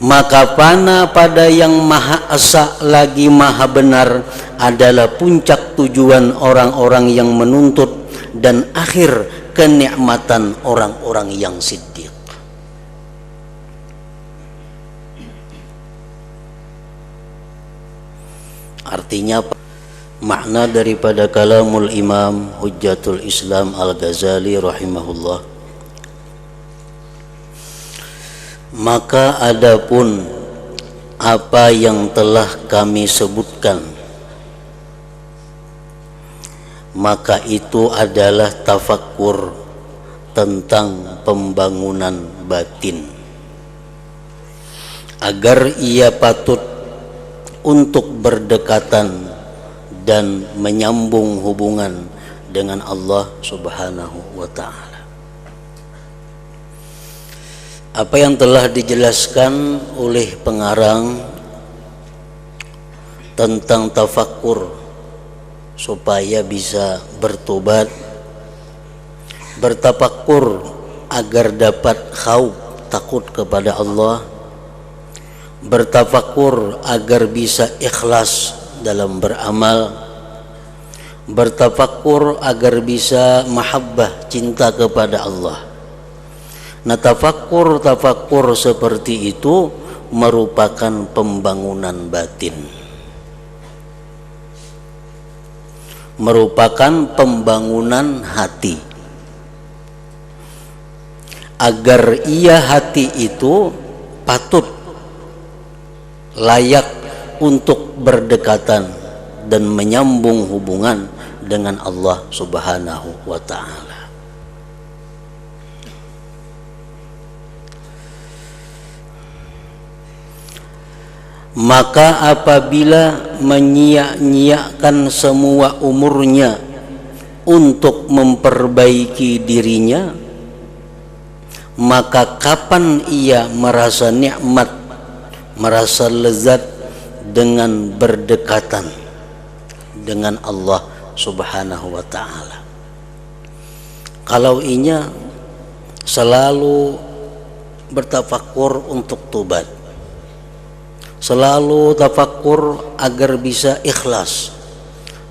Maka fana pada yang maha esa lagi maha benar adalah puncak tujuan orang-orang yang menuntut dan akhir kenikmatan orang-orang yang siddiq. Artinya makna daripada kalamul Imam Hujjatul Islam Al-Ghazali rahimahullah, maka adapun apa yang telah kami sebutkan, maka itu adalah tafakkur tentang pembangunan batin, agar ia patut untuk berdekatan dan menyambung hubungan dengan Allah Subhanahu wa ta'ala. Apa yang telah dijelaskan oleh pengarang tentang tafakkur supaya bisa bertobat, bertafakkur agar dapat khauf takut kepada Allah, bertafakkur agar bisa ikhlas dalam beramal, bertafakkur agar bisa mahabbah cinta kepada Allah. Nah, tafakkur seperti itu merupakan pembangunan batin, merupakan pembangunan hati, agar ia hati itu patut layak untuk berdekatan dan menyambung hubungan dengan Allah Subhanahu wa ta'ala. Maka apabila menyia-nyiakan semua umurnya untuk memperbaiki dirinya, maka kapan ia merasa nikmat, merasa lezat dengan berdekatan dengan Allah Subhanahu wa ta'ala? Kalau inya selalu bertafakkur untuk tobat, selalu tafakkur agar bisa ikhlas,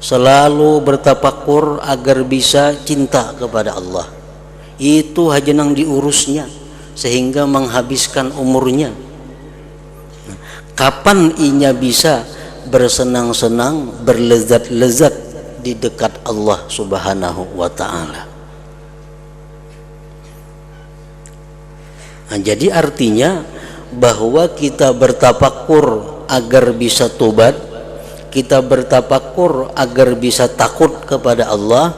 selalu bertafakkur agar bisa cinta kepada Allah, itu hanya yang diurusnya sehingga menghabiskan umurnya. Kapan inya bisa bersenang-senang, berlezat-lezat di dekat Allah Subhanahu wa ta'ala? Nah, jadi artinya bahwa kita bertafakkur agar bisa tobat, kita bertafakkur agar bisa takut kepada Allah,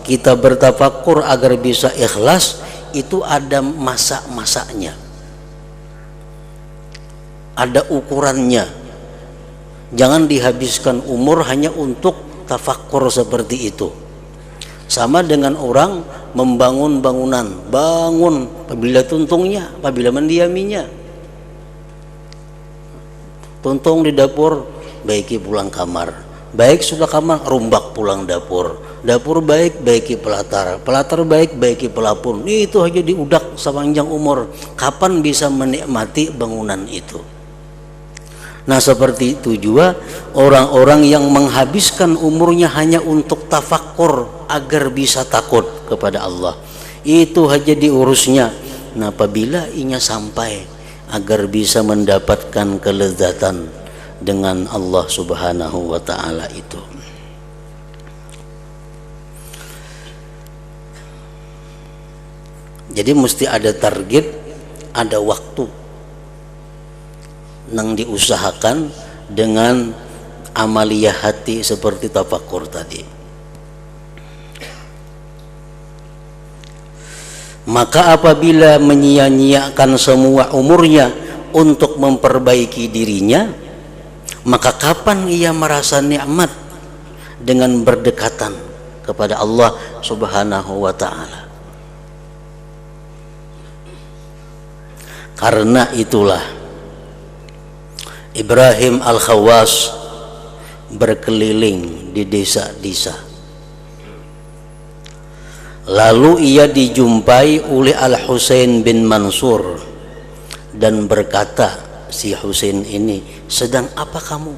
kita bertafakkur agar bisa ikhlas, itu ada masa-masanya, ada ukurannya. Jangan dihabiskan umur hanya untuk tafakkur seperti itu. Sama dengan orang membangun bangunan, bangun apabila tuntungnya, apabila mendiaminya. Tuntung di dapur, baiki pulang kamar. Baik sudah kamar, rumbak pulang dapur. Dapur baik, baiki pelatar. Pelatar baik, baiki pelapun. Itu aja diudak sepanjang umur. Kapan bisa menikmati bangunan itu? Nah, seperti itu juga orang-orang yang menghabiskan umurnya hanya untuk tafakkur agar bisa takut kepada Allah, itu aja diurusnya. Nah, apabila inya sampai agar bisa mendapatkan kelezatan dengan Allah Subhanahu wa ta'ala itu. Jadi mesti ada target, ada waktu yang diusahakan dengan amaliyah hati seperti tafakkur tadi. Maka apabila menyia-nyiakan semua umurnya untuk memperbaiki dirinya, maka kapan ia merasa nikmat dengan berdekatan kepada Allah Subhanahu wa ta'ala? Karena itulah Ibrahim Al-Khawas berkeliling di desa-desa. Lalu ia dijumpai oleh Al-Husain bin Mansur dan berkata si Husain ini, sedang apa kamu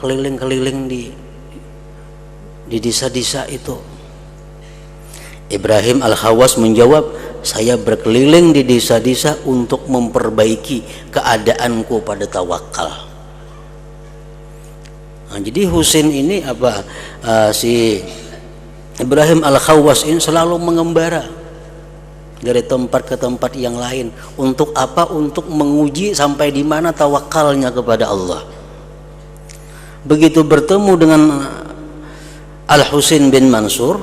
keliling-keliling di desa-desa itu? Ibrahim Al-Khawas menjawab, saya berkeliling di desa-desa untuk memperbaiki keadaanku pada tawakal. Nah, jadi Husain ini si Ibrahim Al-Khawas ini selalu mengembara dari tempat ke tempat yang lain. Untuk apa? Untuk menguji sampai di mana tawakalnya kepada Allah. Begitu bertemu dengan Al-Husain bin Mansur,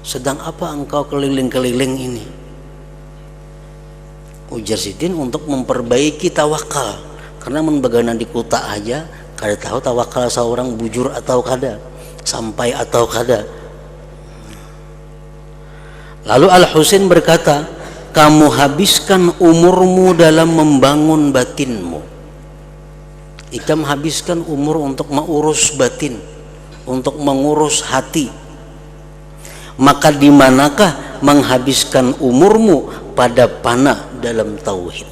sedang apa engkau keliling-keliling ini? Ujar Sidin, untuk memperbaiki tawakal. Karena membagana di kota aja kada tahu tawakal seorang bujur atau kada, sampai atau kada. Lalu Al-Husain berkata, kamu habiskan umurmu dalam membangun batinmu. Ikam habiskan umur untuk mengurus batin, untuk mengurus hati. Maka di manakah menghabiskan umurmu pada fana dalam tauhid?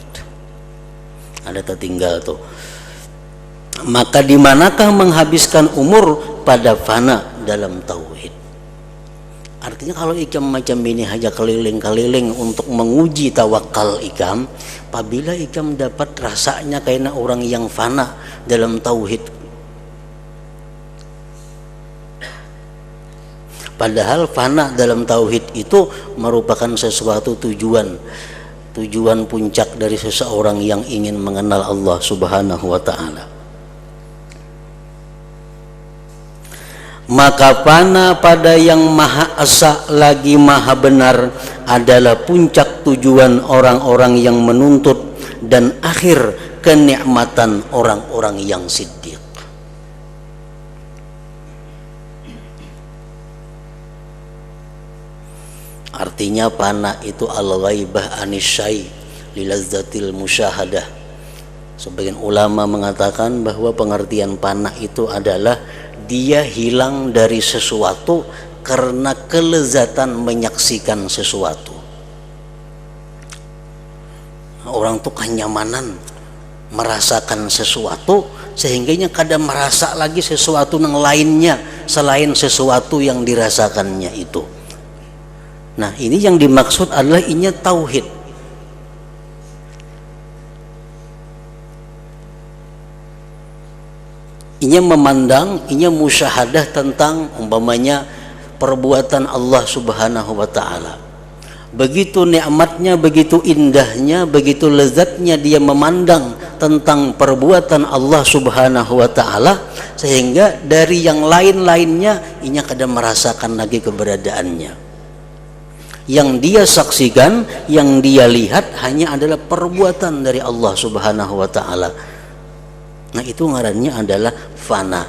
Ada tertinggal tuh. Maka di manakah menghabiskan umur pada fana dalam tauhid? Artinya kalau ikam macam ini hanya keliling-keliling untuk menguji tawakal ikam, apabila ikam dapat rasanya kayak orang yang fana dalam tauhid. Padahal fana dalam tauhid itu merupakan sesuatu tujuan puncak dari seseorang yang ingin mengenal Allah Subhanahu wa ta'ala. Maka fana pada yang maha esa lagi maha benar adalah puncak tujuan orang-orang yang menuntut dan akhir kenikmatan orang-orang yang siddiq. Artinya fana itu al-ghaibah anisyai lilazzatil musyahadah. Sebagian ulama mengatakan bahwa pengertian fana itu adalah dia hilang dari sesuatu karena kelezatan menyaksikan sesuatu. Orang tuh kenyamanan merasakan sesuatu sehingganya kadang merasa lagi sesuatu yang lainnya selain sesuatu yang dirasakannya itu. Nah, ini yang dimaksud adalah inya tauhid. Inya memandang, inya musyahadah tentang umpamanya perbuatan Allah Subhanahu wa ta'ala. Begitu nikmatnya, begitu indahnya, begitu lezatnya dia memandang tentang perbuatan Allah Subhanahu wa ta'ala, sehingga dari yang lain-lainnya inya kadang merasakan lagi keberadaannya. Yang dia saksikan, yang dia lihat hanya adalah perbuatan dari Allah Subhanahu wa ta'ala. Nah, itu ngarannya adalah fana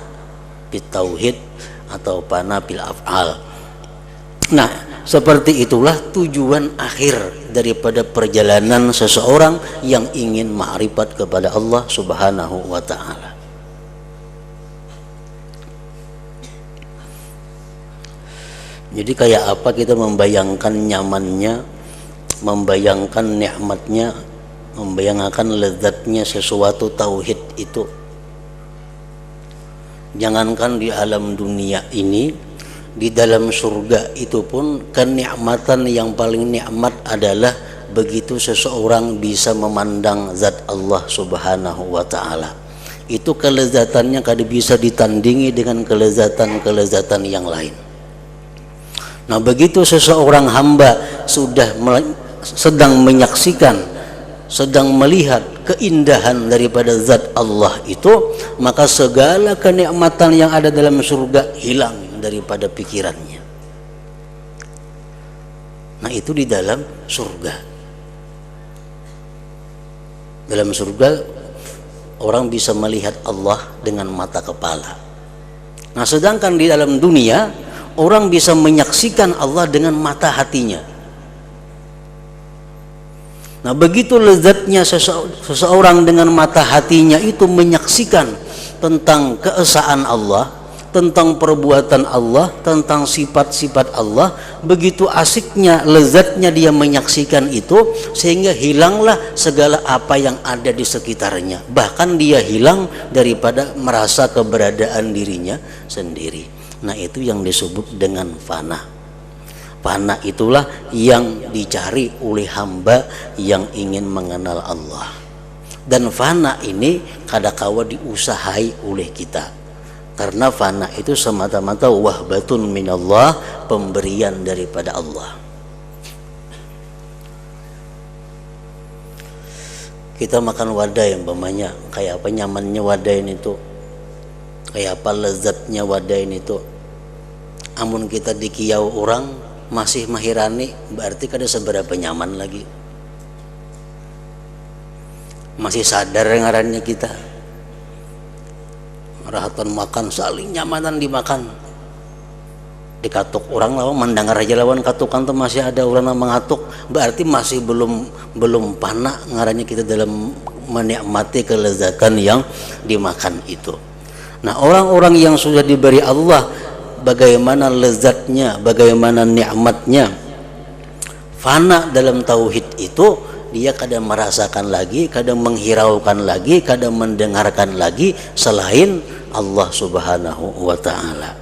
bil tauhid atau fana bil af'al. Nah, seperti itulah tujuan akhir daripada perjalanan seseorang yang ingin ma'rifat kepada Allah Subhanahu wa ta'ala. Jadi kayak apa kita membayangkan nyamannya, membayangkan nikmatnya, membayangkan lezatnya sesuatu tauhid itu. Jangankan di alam dunia ini, di dalam surga itu pun kenikmatan yang paling nikmat adalah begitu seseorang bisa memandang zat Allah Subhanahu wa ta'ala. Itu kelezatannya kada bisa ditandingi dengan kelezatan-kelezatan yang lain. Nah, begitu seseorang hamba sedang menyaksikan, sedang melihat keindahan daripada zat Allah itu, maka segala kenikmatan yang ada dalam surga hilang daripada pikirannya. Nah, itu di dalam surga. Dalam surga orang bisa melihat Allah dengan mata kepala. Nah, sedangkan di dalam dunia orang bisa menyaksikan Allah dengan mata hatinya. Nah, begitu lezatnya seseorang dengan mata hatinya itu menyaksikan tentang keesaan Allah, tentang perbuatan Allah, tentang sifat-sifat Allah. Begitu asiknya, lezatnya dia menyaksikan itu, sehingga hilanglah segala apa yang ada di sekitarnya. Bahkan dia hilang daripada merasa keberadaan dirinya sendiri. Nah, itu yang disebut dengan fana. Fana itulah yang dicari oleh hamba yang ingin mengenal Allah. Dan fana ini kadangkala diusahai oleh kita. Karena fana itu semata-mata wahbatun minallah, pemberian daripada Allah. Kita makan wadai umpamanya, kayak apa nyamannya wadai itu, kayak apa lezatnya wadai itu. Amun kita dikiau orang masih mahirani, berarti kada seberapa nyaman lagi. Masih sadar ngarannya kita. Rahatan makan saling nyamanan dimakan. Dikatuk orang lawan mendengar aja lawan katukan tuh masih ada orang yang mengatuk, berarti masih belum panak ngarannya kita dalam menikmati kelezatan yang dimakan itu. Nah, orang-orang yang sudah diberi Allah bagaimana lezatnya, bagaimana nikmatnya fana dalam tauhid itu, dia kadang merasakan lagi, kadang menghiraukan lagi, kadang mendengarkan lagi selain Allah Subhanahu wa ta'ala.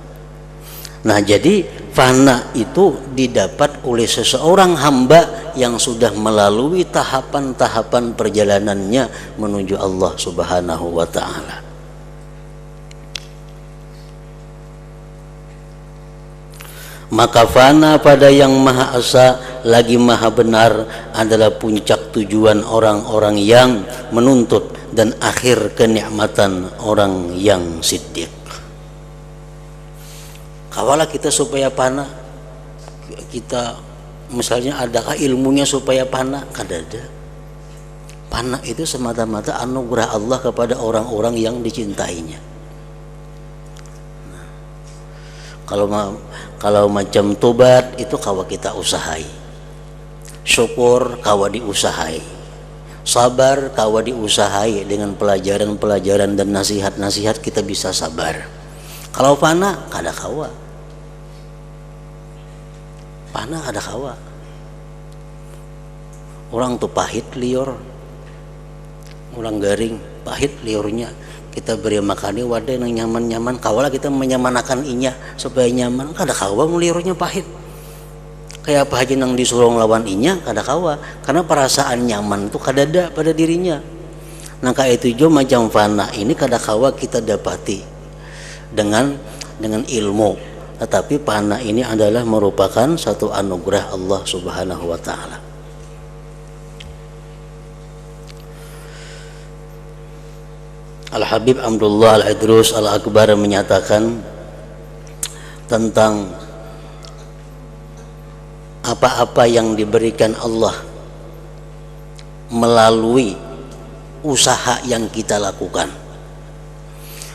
Nah, jadi fana itu didapat oleh seseorang hamba yang sudah melalui tahapan-tahapan perjalanannya menuju Allah Subhanahu wa ta'ala. Maka fana pada yang maha esa lagi maha benar adalah puncak tujuan orang-orang yang menuntut dan akhir kenikmatan orang yang siddiq. Kawalah kita supaya fana, kita misalnya adakah ilmunya supaya fana? Kada ada. Fana itu semata-mata anugerah Allah kepada orang-orang yang dicintainya. Kalau macam tobat itu kawa kita usahai, syukur kawa diusahai, sabar kawa diusahai, dengan pelajaran-pelajaran dan nasihat-nasihat kita bisa sabar. Kalau fana kada kawa, fana kada kawa. Orang tuh pahit liur, orang garing pahit liurnya. Kita beri makani wadah yang nyaman-nyaman, kawalah kita menyamanakan inya supaya nyaman. Kada kawa melirurnya pahit. Kayak apa aja nang disuruh lawan inya, kada kawa, karena perasaan nyaman itu kada ada pada dirinya. Nah, kayak itu juga macam fana ini kada kawa kita dapati dengan ilmu. Tetapi fana ini adalah merupakan satu anugerah Allah Subhanahu wa ta'ala. Al-Habib Abdullah Al-Idrus Al-Akbar menyatakan tentang apa-apa yang diberikan Allah melalui usaha yang kita lakukan,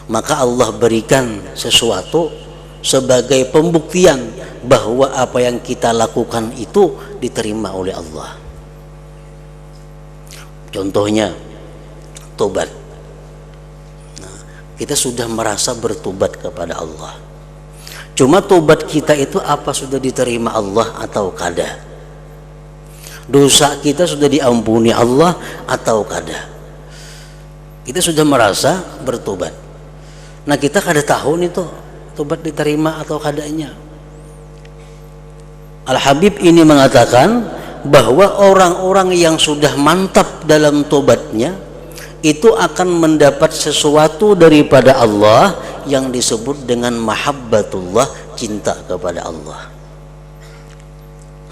maka Allah berikan sesuatu sebagai pembuktian bahwa apa yang kita lakukan itu diterima oleh Allah. Contohnya tobat. Kita sudah merasa bertobat kepada Allah. Cuma tobat kita itu apa sudah diterima Allah atau kada? Dosa kita sudah diampuni Allah atau kada? Kita sudah merasa bertobat. Nah, kita kada tahu nih tuh tobat diterima atau kadanya. Al-Habib ini mengatakan bahwa orang-orang yang sudah mantap dalam tobatnya itu akan mendapat sesuatu daripada Allah yang disebut dengan mahabbatullah, cinta kepada Allah.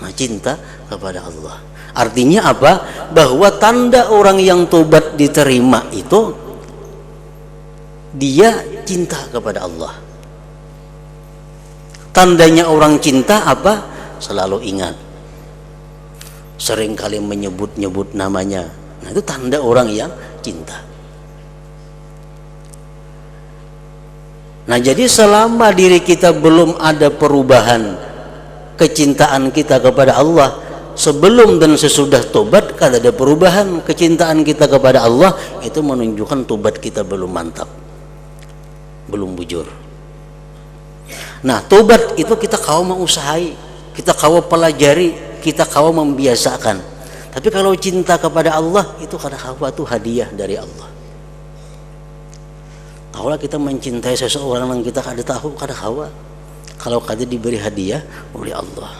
Nah, cinta kepada Allah artinya apa? Bahwa tanda orang yang tobat diterima itu dia cinta kepada Allah. Tandanya orang cinta apa? Selalu ingat, seringkali menyebut-nyebut namanya. Nah, itu tanda orang yang cinta. Nah, jadi selama diri kita belum ada perubahan kecintaan kita kepada Allah, sebelum dan sesudah tobat kada ada perubahan kecintaan kita kepada Allah, itu menunjukkan tobat kita belum mantap, belum bujur. Nah, tobat itu kita kau mengusahai, kita kau pelajari, kita kau membiasakan. Tapi kalau cinta kepada Allah itu kada kau itu hadiah dari Allah. Kalau kita mencintai seseorang yang kita kada tahu, kada kau. Kalau kada diberi hadiah oleh Allah.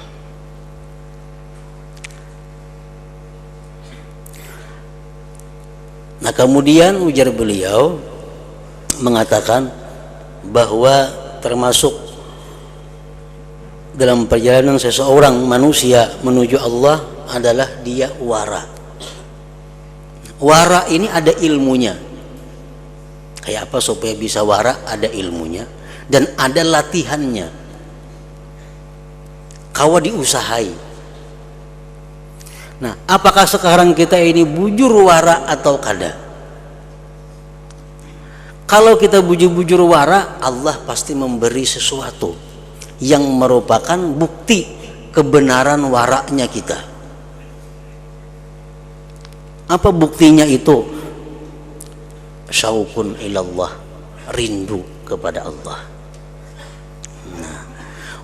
Nah, kemudian ujar beliau mengatakan bahwa termasuk dalam perjalanan seseorang manusia menuju Allah adalah dia wara. Wara ini ada ilmunya. Kayak apa supaya bisa wara? Ada ilmunya dan ada latihannya. Kau diusahai. Nah, apakah sekarang kita ini bujur wara atau kada? Kalau kita bujur-bujur wara, Allah pasti memberi sesuatu yang merupakan bukti kebenaran waraknya kita. Apa buktinya itu? Syauqun ilallah, rindu kepada Allah. Nah,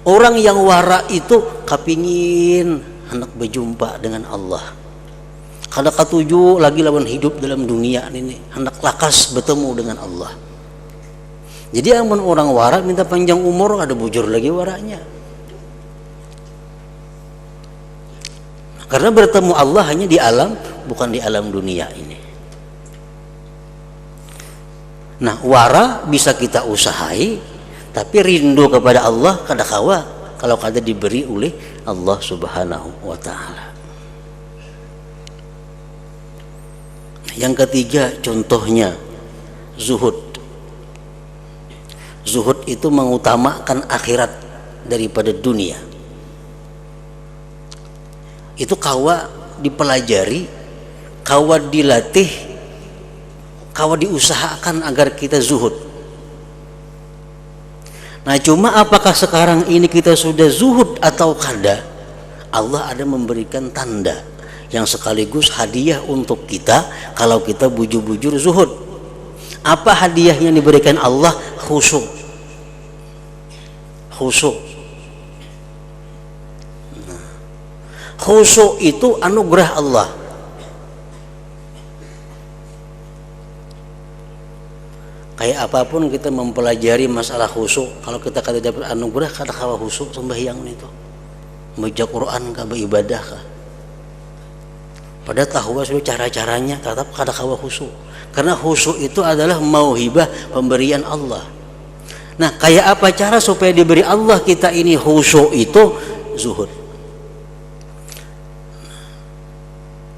orang yang wara itu kepingin hendak berjumpa dengan Allah. Kada katuju lagi lawan hidup dalam dunia ini, hendak lakas bertemu dengan Allah. Jadi amun orang wara minta panjang umur, ada bujur lagi waranya. Karena bertemu Allah hanya di alam, bukan di alam dunia ini. Nah, wara bisa kita usahai, tapi rindu kepada Allah kada kawa kalau kada diberi oleh Allah Subhanahu wa taala. Yang ketiga contohnya zuhud. Zuhud itu mengutamakan akhirat daripada dunia. Itu kawa dipelajari, kawa dilatih, kawa diusahakan agar kita zuhud. Nah, cuma apakah sekarang ini kita sudah zuhud atau kada? Allah ada memberikan tanda yang sekaligus hadiah untuk kita kalau kita bujur-bujur zuhud. Apa hadiah yang diberikan Allah? Khusyuk. Khusyuk. Nah, khusyuk itu anugerah Allah. Kayak apapun kita mempelajari masalah khusyuk, kalau kita kada dapat anugerah, kada kawa khusyuk sembahyang itu. Baca Quran kah, beribadah kah. Pada tahu sudah cara-caranya, tetap kada kawa khusyuk. Karena khusyuk itu adalah mauhibah, pemberian Allah. Nah, kayak apa cara supaya diberi Allah kita ini khusyuk itu? Zuhud.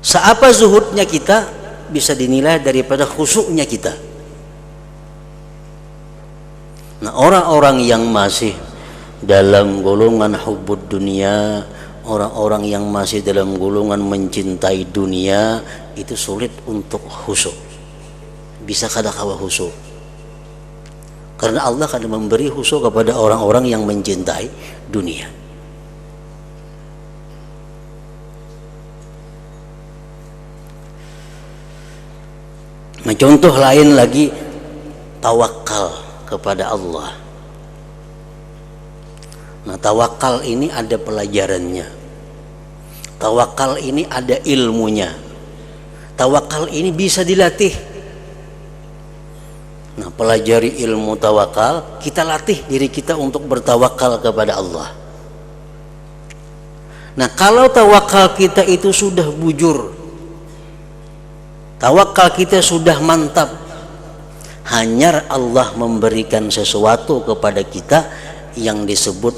Seapa zuhudnya kita bisa dinilai daripada khusyuknya kita. Nah, orang-orang yang masih dalam golongan hubbud dunia, orang-orang yang masih dalam golongan mencintai dunia, itu sulit untuk khusyuk. Bisa kada kawa khusyuk. Karena Allah akan memberi khusyuk kepada orang-orang yang mencintai dunia. Nah, contoh lain lagi, tawakal kepada Allah. Nah, tawakal ini ada pelajarannya. Tawakal ini ada ilmunya. Tawakal ini bisa dilatih. Nah, pelajari ilmu tawakal, kita latih diri kita untuk bertawakal kepada Allah. Nah, kalau tawakal kita itu sudah bujur, tawakal kita sudah mantap, hanya Allah memberikan sesuatu kepada kita yang disebut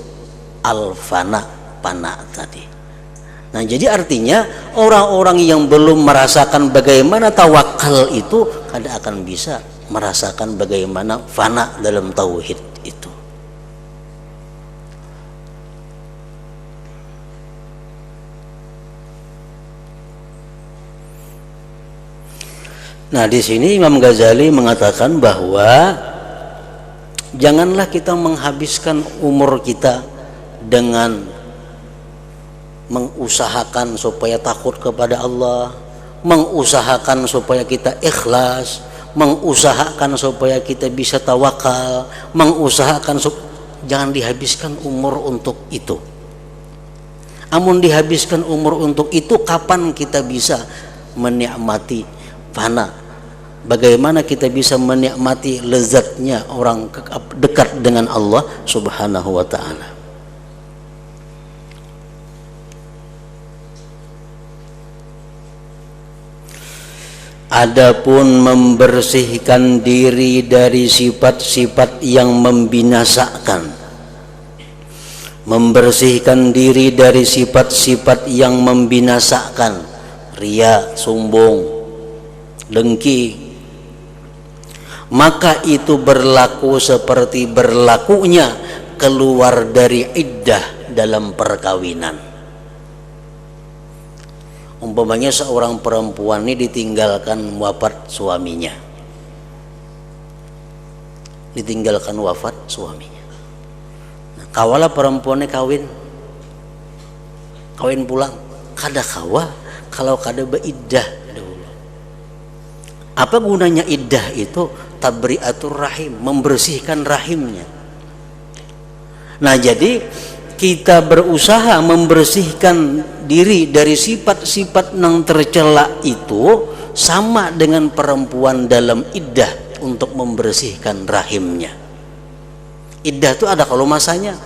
al-fana, pana tadi. Nah, jadi artinya orang-orang yang belum merasakan bagaimana tawakal itu kada akan bisa merasakan bagaimana fana dalam tauhid itu. Nah, di sini Imam Ghazali mengatakan bahwa janganlah kita menghabiskan umur kita dengan mengusahakan supaya takut kepada Allah, mengusahakan supaya kita ikhlas, mengusahakan supaya kita bisa tawakal, mengusahakan jangan dihabiskan umur untuk itu. Amun dihabiskan umur untuk itu, kapan kita bisa menikmati fana? Bagaimana kita bisa menikmati lezatnya orang dekat dengan Allah Subhanahu wa ta'ala? Adapun membersihkan diri dari sifat-sifat yang membinasakan, membersihkan diri dari sifat-sifat yang membinasakan, riya, sombong, dengki, maka itu berlaku seperti berlakunya keluar dari iddah dalam perkawinan. Umpamanya seorang perempuan ini ditinggalkan wafat suaminya, ditinggalkan wafat suaminya. Nah, kawala perempuannya kawin pulang, kada kawa kalau kada beiddah dulu. Apa gunanya iddah itu? Tabriatur rahim, membersihkan rahimnya. Nah, jadi kita berusaha membersihkan diri dari sifat-sifat yang tercela itu sama dengan perempuan dalam iddah untuk membersihkan rahimnya. Iddah itu ada kalau masanya.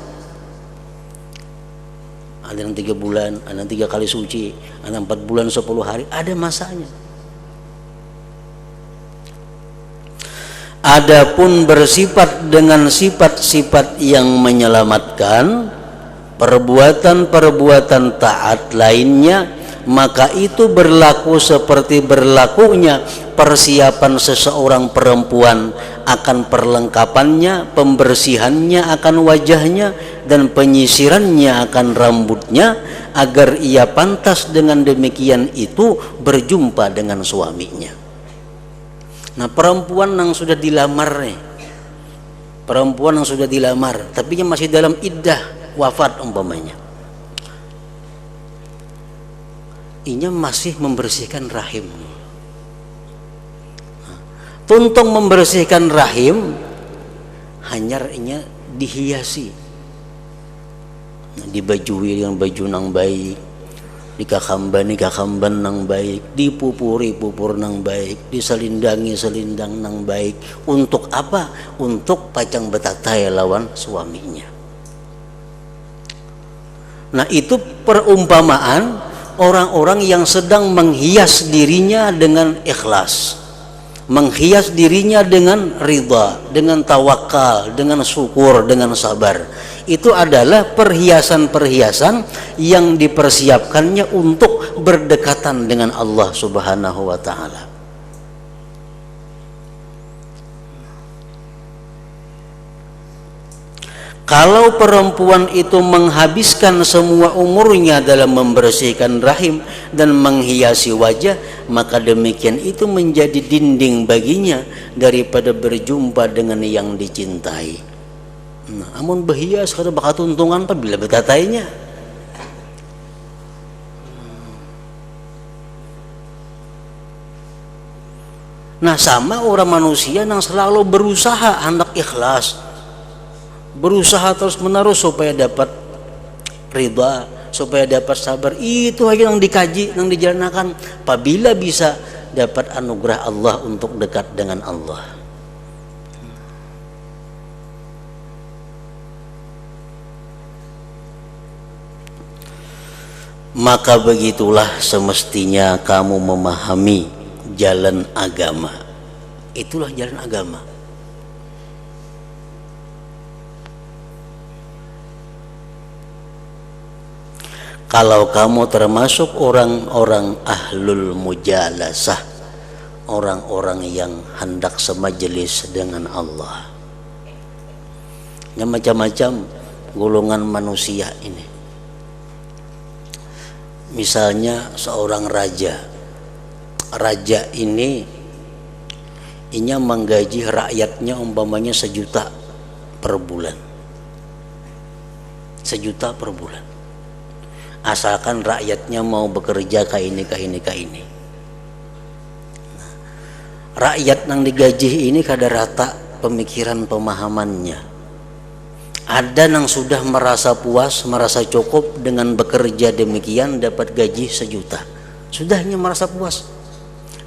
Ada yang 3 bulan, ada yang 3 kali suci, ada 4 bulan 10 hari, ada masanya. Adapun bersifat dengan sifat-sifat yang menyelamatkan, perbuatan-perbuatan taat lainnya, maka itu berlaku seperti berlakunya persiapan seseorang perempuan akan perlengkapannya, pembersihannya akan wajahnya, dan penyisirannya akan rambutnya, agar ia pantas dengan demikian itu berjumpa dengan suaminya. Nah, perempuan yang sudah dilamar nih, perempuan yang sudah dilamar tapi masih dalam iddah wafat umpamanya, inya masih membersihkan rahim. Tuntung membersihkan rahim, hanya inya dihiasi, dibajui dengan baju nang baik, dikakamban nang baik, dipupuri pupur nang baik, diselindangi selindang nang baik. Untuk apa? Untuk pacang betatai lawan suaminya. Nah, itu perumpamaan orang-orang yang sedang menghias dirinya dengan ikhlas, menghias dirinya dengan ridha, dengan tawakal, dengan syukur, dengan sabar. Itu adalah perhiasan-perhiasan yang dipersiapkannya untuk berdekatan dengan Allah Subhanahu wa ta'ala. Kalau perempuan itu menghabiskan semua umurnya dalam membersihkan rahim dan menghiasi wajah, maka demikian itu menjadi dinding baginya daripada berjumpa dengan yang dicintai. Nah, amun berhias kada bakal tuntungan apabila betatainya. Nah, sama orang manusia yang selalu berusaha hendak ikhlas, berusaha terus menerus supaya dapat ridha, supaya dapat sabar. Itu aja yang dikaji, yang dijalankan. Apabila bisa dapat anugerah Allah untuk dekat dengan Allah. Maka begitulah semestinya kamu memahami jalan agama. Itulah jalan agama. Kalau kamu termasuk orang-orang ahlul mujalasah, orang-orang yang hendak semajelis dengan Allah, yang macam-macam golongan manusia ini. Misalnya seorang raja ini inya menggaji rakyatnya umpamanya 1 juta per bulan, 1 juta per bulan, asalkan rakyatnya mau bekerja ke ini. Nah, rakyat yang digaji ini kada rata pemikiran pemahamannya, Ada yang sudah merasa puas, merasa cukup dengan bekerja demikian dapat gaji 1 juta. Sudahnya merasa puas.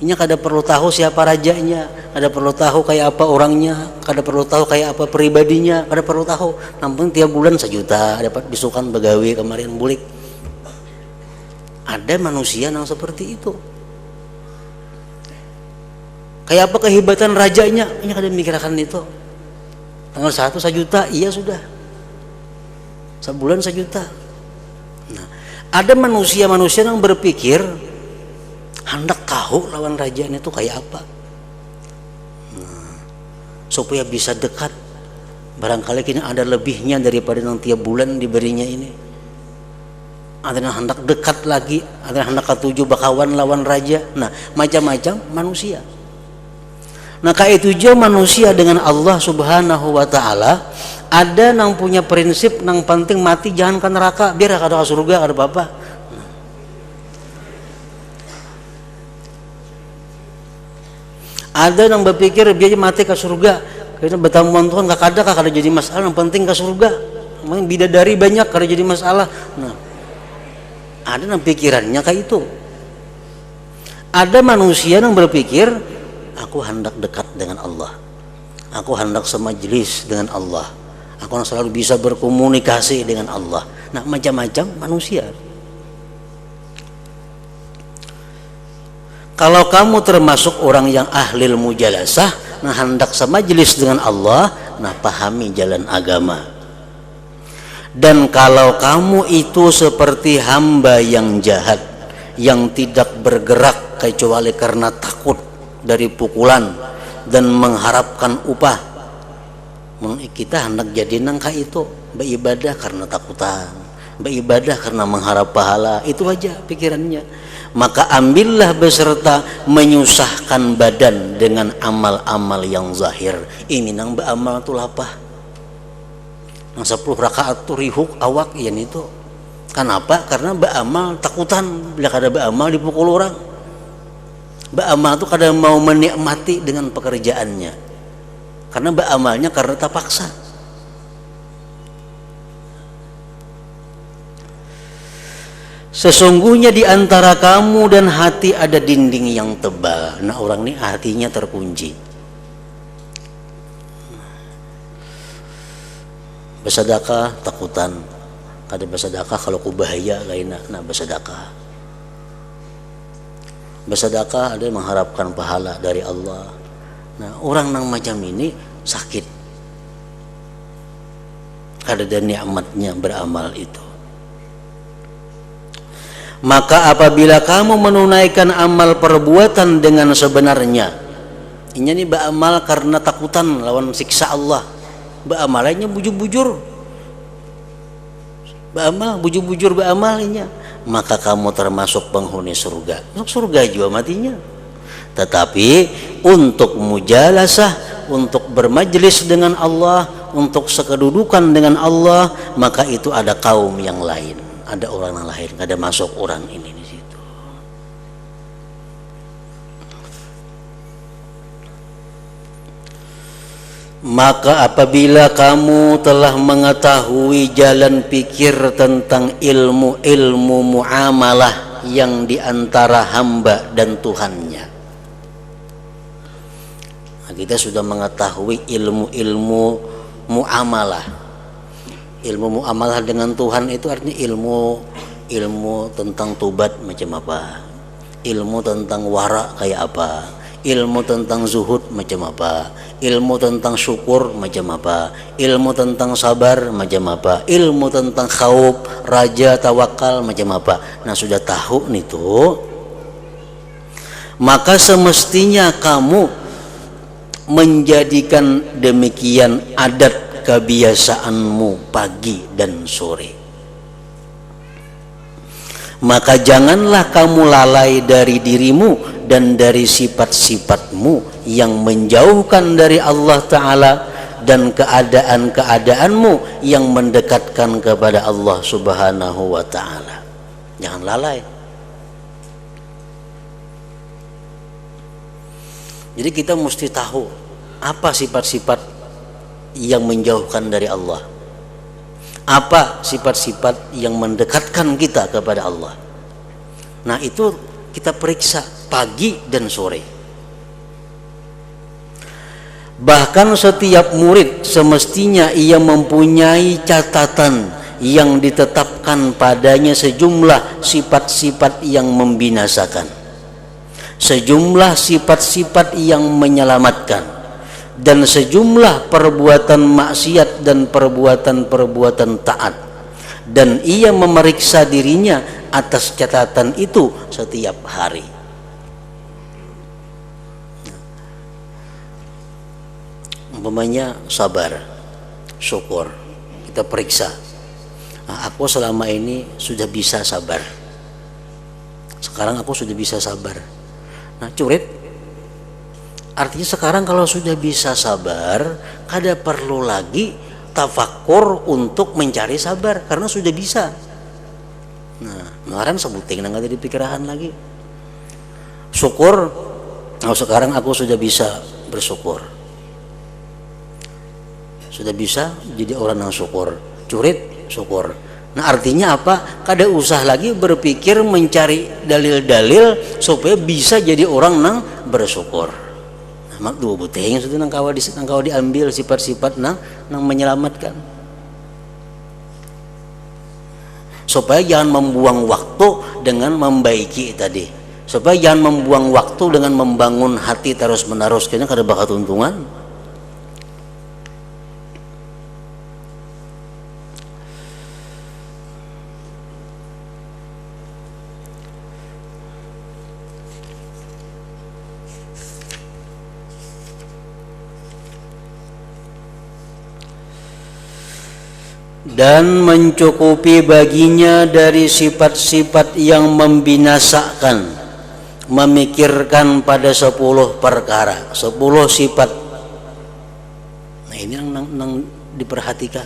Ini kada perlu tahu siapa rajanya, kada perlu tahu kayak apa orangnya, kada perlu tahu kayak apa pribadinya, kada perlu tahu. Namun tiap bulan 1 juta dapat bisukan begawi kemarin bulik. Ada manusia yang seperti itu. Kayak apa kehebatan rajanya, ini kada mikirkan itu. Tanggal 1 1 juta, iya sudah. Sebulan 1 juta. Nah, ada manusia-manusia yang berpikir hendak tahu lawan rajanya itu kayak apa. Nah, supaya bisa dekat. Barangkali kini ada lebihnya daripada yang tiap bulan diberinya ini. Ada yang hendak dekat lagi, ada yang hendak ketujuh bakawan lawan raja. Nah, macam-macam manusia. Nah, kayak itu juga manusia dengan Allah Subhanahu wa taala. Ada yang punya prinsip yang penting mati jangan ke neraka, biar kada ke surga kada apa-apa. Ada yang berpikir biar mati ke surga, karena bertamuan Tuhan gak kada jadi masalah, yang penting ke surga. Memang bidadari banyak kada jadi masalah. Nah, ada yang pikirannya kayak itu. Ada manusia yang berpikir aku hendak dekat dengan Allah, aku hendak semajlis dengan Allah, aku selalu bisa berkomunikasi dengan Allah. Nah, macam-macam manusia. Kalau kamu termasuk orang yang ahlil mujalasah, nah hendak semajlis dengan Allah, nah pahami jalan agama. Dan kalau kamu itu seperti hamba yang jahat, yang tidak bergerak kecuali karena takut dari pukulan dan mengharapkan upah, kita hendak jadi nangka itu beribadah karena takutan, beribadah karena mengharap pahala, itu aja pikirannya. Maka ambillah beserta menyusahkan badan dengan amal-amal yang zahir. Ini nang beramal tu lapah, nang 10 rakaat tu rihuk awak yan itu. Kenapa? Karena beramal takutan, bila kada beramal dipukul orang. Beramal tu kada mau menikmati dengan pekerjaannya, karena beramalnya karena terpaksa. Sesungguhnya di antara kamu dan hati ada dinding yang tebal. Nah, orang ini hatinya terkunci. Bersedekah takutan, kada bersedekah kalau ku bahaya lainnya. Nah, bersedekah. Bersedekah ada yang mengharapkan pahala dari Allah. Nah, orang yang macam ini sakit. Kada ada nikmatnya beramal itu. Maka apabila kamu menunaikan amal perbuatan dengan sebenarnya, ini beramal karena takutan lawan siksa Allah, beramalnya bujur-bujur, beramal bujur-bujur beramalnya, maka kamu termasuk penghuni surga. Masuk surga juga matinya. Tetapi untuk mujalasah, untuk bermajlis dengan Allah, untuk sekedudukan dengan Allah, maka itu ada kaum yang lain. Ada orang yang lain, kada masuk orang ini di situ. Maka apabila kamu telah mengetahui jalan pikir tentang ilmu-ilmu muamalah yang diantara hamba dan Tuhannya, nah, kita sudah mengetahui ilmu-ilmu muamalah. Ilmu muamalah dengan Tuhan itu artinya ilmu tentang tobat macam apa, ilmu tentang wara kayak apa, ilmu tentang zuhud macam apa, ilmu tentang syukur macam apa, ilmu tentang sabar macam apa, ilmu tentang khauf, raja, tawakal macam apa. Nah, sudah tahu nih tuh, maka semestinya kamu menjadikan demikian adat kebiasaanmu pagi dan sore. Maka janganlah kamu lalai dari dirimu dan dari sifat-sifatmu yang menjauhkan dari Allah Ta'ala, dan keadaan-keadaanmu yang mendekatkan kepada Allah Subhanahu wa Ta'ala. Jangan lalai. Jadi kita mesti tahu apa sifat-sifat yang menjauhkan dari Allah, Apa sifat-sifat yang mendekatkan kita kepada Allah? Nah, itu kita periksa pagi dan sore. Bahkan setiap murid semestinya ia mempunyai catatan yang ditetapkan padanya sejumlah sifat-sifat yang membinasakan, sejumlah sifat-sifat yang menyelamatkan, dan sejumlah perbuatan maksiat dan perbuatan-perbuatan taat, dan ia memeriksa dirinya atas catatan itu setiap hari. Umpamanya sabar, syukur, kita periksa. Nah, aku selama ini sudah bisa sabar, sekarang aku sudah bisa sabar. Nah, curit, artinya sekarang kalau sudah bisa sabar, kada perlu lagi tafakur untuk mencari sabar karena sudah bisa. Nah, kemarin sebuting nggak ada di pikiran lagi. Syukur, nah sekarang aku sudah bisa bersyukur, sudah bisa jadi orang yang syukur. Curit, syukur. Nah, artinya apa? Kada usah lagi berpikir mencari dalil-dalil supaya bisa jadi orang yang bersyukur. Nah, mak dua buteng sudah nang kawa diambil sifat-sifat nang menyelamatkan. Supaya jangan membuang waktu dengan membaiki tadi. Supaya jangan membuang waktu dengan membangun hati terus-menerus, kayaknya kada bakal untungan. Dan mencukupi baginya dari sifat-sifat yang membinasakan, memikirkan pada 10 perkara, 10 sifat. Nah, ini yang diperhatikan.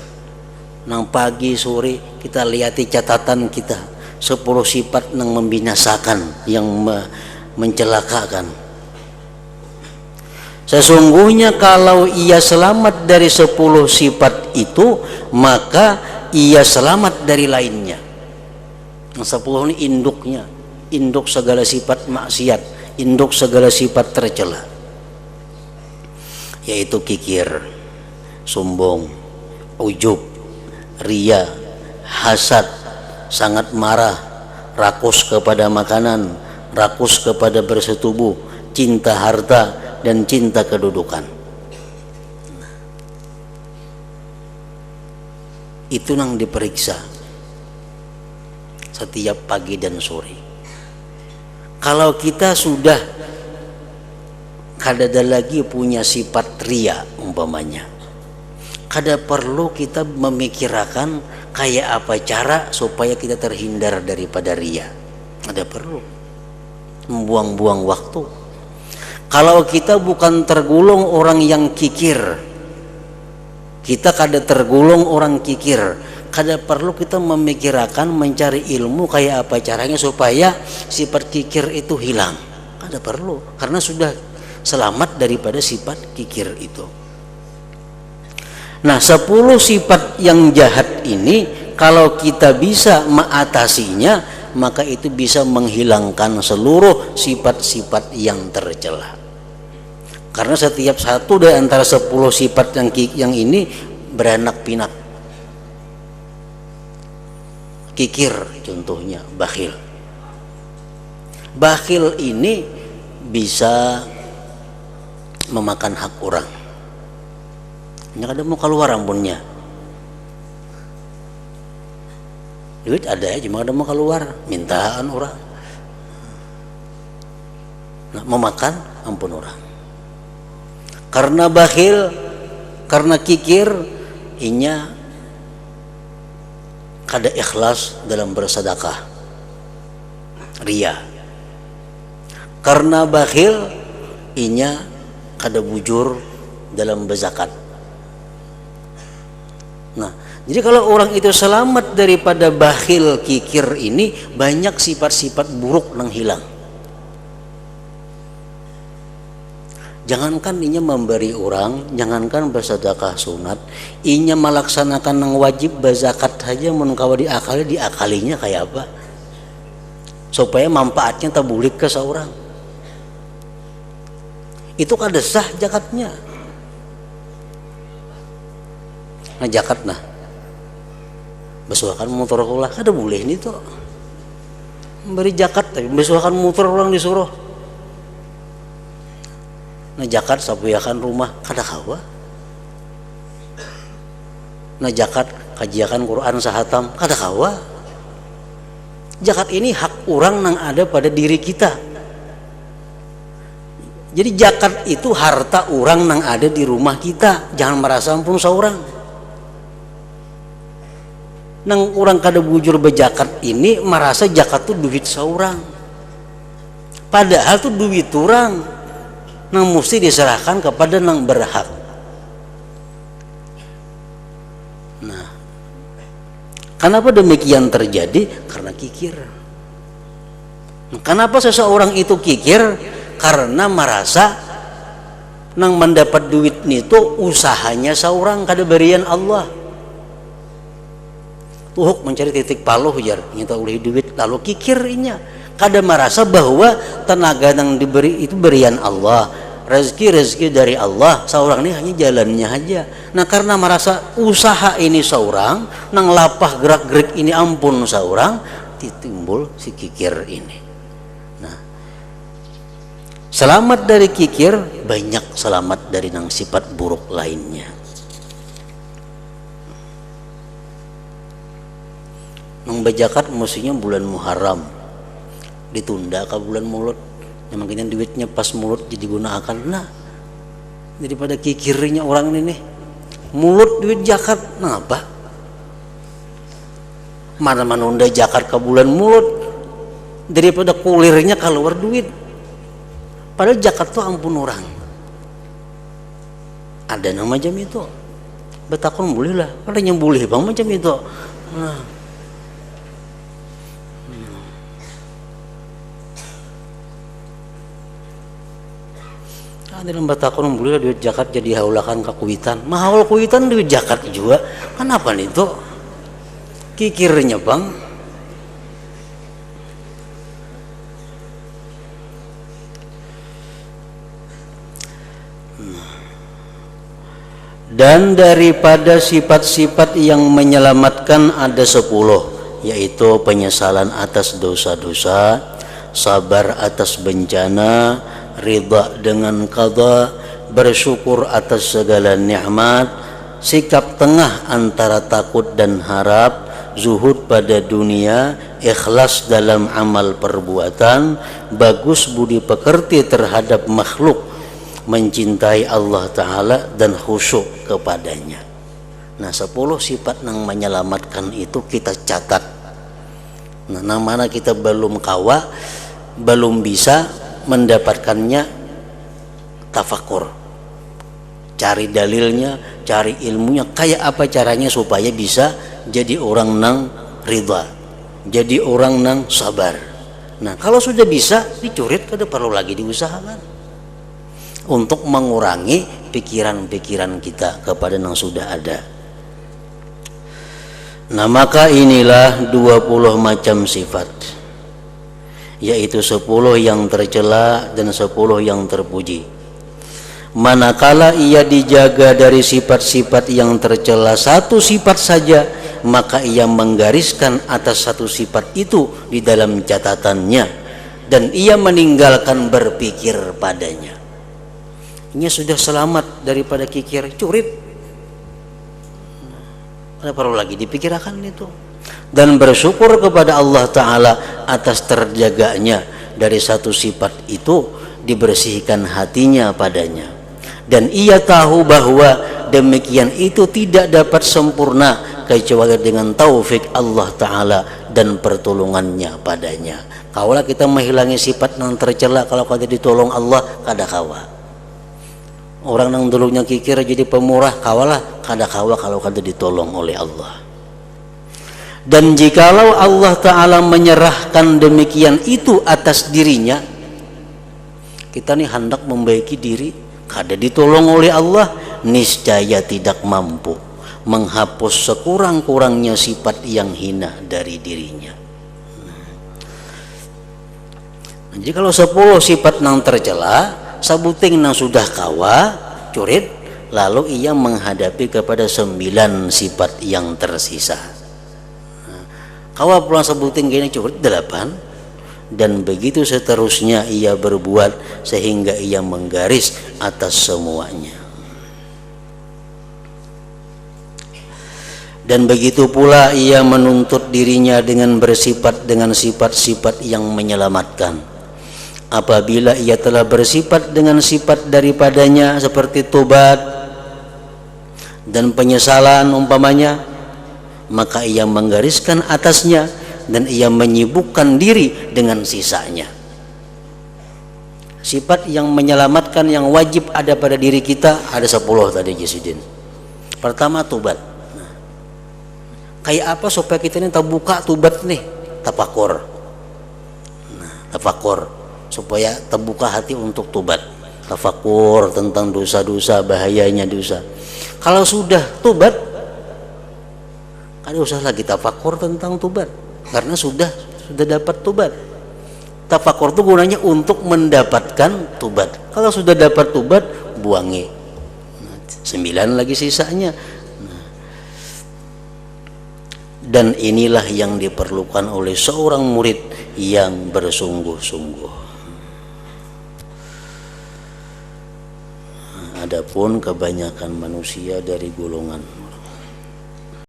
Nang pagi sore kita lihati catatan kita, 10 sifat yang membinasakan, yang mencelakakan. Sesungguhnya kalau ia selamat dari 10 sifat itu, maka ia selamat dari lainnya. Yang 10 ini induknya, induk segala sifat maksiat, induk segala sifat tercela, yaitu kikir, sombong, ujub, ria, hasad, sangat marah, rakus kepada makanan, rakus kepada bersetubuh, cinta harta, dan cinta kedudukan. Itu yang diperiksa setiap pagi dan sore. Kalau kita sudah kada ada lagi punya sifat ria umpamanya, kada perlu kita memikirkan kayak apa cara supaya kita terhindar daripada ria. Kada perlu membuang-buang waktu. Kalau kita bukan tergolong orang yang kikir, kita kada tergolong orang kikir, kada perlu kita memikirkan mencari ilmu kayak apa caranya supaya sifat kikir itu hilang. Kada perlu, karena sudah selamat daripada sifat kikir itu. Nah, 10 sifat yang jahat ini kalau kita bisa mengatasinya, maka itu bisa menghilangkan seluruh sifat-sifat yang tercela. Karena setiap satu dari antara 10 sifat yang ini beranak pinak. Kikir contohnya, bakhil. Bakhil ini bisa memakan hak orang. Ini kadang mau keluar ampunnya. Duit ada ya, cuma kadang mau keluar, mintaan orang. Nah, memakan ampun orang. Karena bakhil, karena kikir, inya kada ikhlas dalam bersedekah, ria. Karena bakhil, inya kada bujur dalam berzakat. Nah, jadi kalau orang itu selamat daripada bakhil, kikir ini, banyak sifat-sifat buruk yang hilang. Jangankan inya memberi orang, jangankan bersedekah sunat, inya melaksanakan yang wajib berzakat saja mun kawa diakalinya kayak apa? Supaya manfaatnya tabulik ke seorang. Itu kada sah zakatnya. Nah zakat nah. Besuakan motor ulah kada boleh ini tuh. Memberi zakat tapi besuakan motor ulang disuruh. Nah zakat sapuyakan rumah kada kawa. Nah zakat kajiakan Quran sahatam kada kawa. Zakat ini hak orang yang ada pada diri kita. Jadi zakat itu harta orang yang ada di rumah kita. Jangan merasa ampun seorang. Nang orang kada bujur bezakat ini merasa zakat itu duit seorang. Padahal itu duit orang. Nang mesti diserahkan kepada nang berhak. Nah, kenapa demikian terjadi? Karena kikir. Kenapa seseorang itu kikir? Karena merasa nang mendapat duit itu usahanya seorang kada berian Allah. Tuhuk mencari titik paluh jar, nyata oleh duit lalu kikirnya. Kada merasa bahwa tenaga yang diberi itu berian Allah, rezeki dari Allah, seorang ini hanya jalannya aja. Nah karena merasa usaha ini seorang, nang lapah gerak-gerik ini ampun seorang, timbul si kikir ini. Nah, selamat dari kikir, banyak selamat dari nang sifat buruk lainnya. Nang bejakat mestinya bulan Muharram ditunda ke bulan Mulut, yang makanya duitnya pas Mulut jadi gunakan. Nah daripada kikirnya orang ini nih Mulut duit zakat, nah apa mana menunda zakat ke bulan Mulut daripada kulirnya keluar duit. Padahal zakat tuh ampun orang ada nama macam itu betakon boleh lah, padahal yang boleh bang macam itu. Nah dalam batakon boleh duit zakat jadi haulakan ke kuitan, mahal kuitan duit zakat juga. Kenapa nih itu kikirnya bang? Dan daripada sifat-sifat yang menyelamatkan ada 10, yaitu penyesalan atas dosa-dosa, sabar atas bencana, ridha dengan qada, bersyukur atas segala nikmat, sikap tengah antara takut dan harap, zuhud pada dunia, ikhlas dalam amal perbuatan, bagus budi pekerti terhadap makhluk, mencintai Allah Ta'ala dan khusyuk kepadanya. Nah 10 sifat yang menyelamatkan itu kita catat. Nah mana kita belum kawa, belum bisa mendapatkannya, tafakur, cari dalilnya, cari ilmunya, kayak apa caranya supaya bisa jadi orang nang ridha, jadi orang nang sabar. Nah kalau sudah bisa dicurit, kada perlu lagi diusahakan untuk mengurangi pikiran-pikiran kita kepada yang sudah ada. Nah maka inilah 20 macam sifat, yaitu 10 yang tercela dan 10 yang terpuji. Manakala ia dijaga dari sifat-sifat yang tercela satu sifat saja, maka ia menggariskan atas satu sifat itu di dalam catatannya dan ia meninggalkan berpikir padanya. Ini sudah selamat daripada kikir, curit. Ada perlu lagi dipikirkan itu. Dan bersyukur kepada Allah Ta'ala atas terjaganya dari satu sifat itu, dibersihkan hatinya padanya. Dan ia tahu bahwa demikian itu tidak dapat sempurna kecuali dengan taufik Allah Ta'ala dan pertolongannya padanya. Kaulah kita menghilangi sifat yang tercela, kalau kada ditolong Allah kada kawa. Orang yang dulunya kikir jadi pemurah, kawalah kada kawa kalau kada ditolong oleh Allah. Dan jikalau Allah Ta'ala menyerahkan demikian itu atas dirinya, kita nih hendak membaiki diri, kada ditolong oleh Allah, niscaya tidak mampu menghapus sekurang-kurangnya sifat yang hina dari dirinya. Jadi kalau 10 sifat nang tercela, sabuting nang sudah kawa curit, lalu ia menghadapi kepada 9 sifat yang tersisa. Kawa pulang sabuting gini curit 8, dan begitu seterusnya ia berbuat sehingga ia menggaris atas semuanya. Dan begitu pula ia menuntut dirinya dengan bersifat dengan sifat-sifat yang menyelamatkan. Apabila ia telah bersifat dengan sifat daripadanya seperti tobat dan penyesalan umpamanya, maka ia menggariskan atasnya dan ia menyibukkan diri dengan sisanya. Sifat yang menyelamatkan yang wajib ada pada diri kita ada 10 tadi Jisidin. Pertama tobat. Kayak apa supaya kita ini terbuka tobat nih? Tafakur. Tafakur supaya terbuka hati untuk tobat. Tafakur tentang dosa-dosa, bahayanya dosa. Kalau sudah tobat, kada usah lagi tafakur tentang tobat, karena sudah dapat tobat. Tafakur itu gunanya untuk mendapatkan tobat. Kalau sudah dapat tobat, buangi. 9 lagi sisanya. Dan inilah yang diperlukan oleh seorang murid yang bersungguh-sungguh. Adapun kebanyakan manusia dari golongan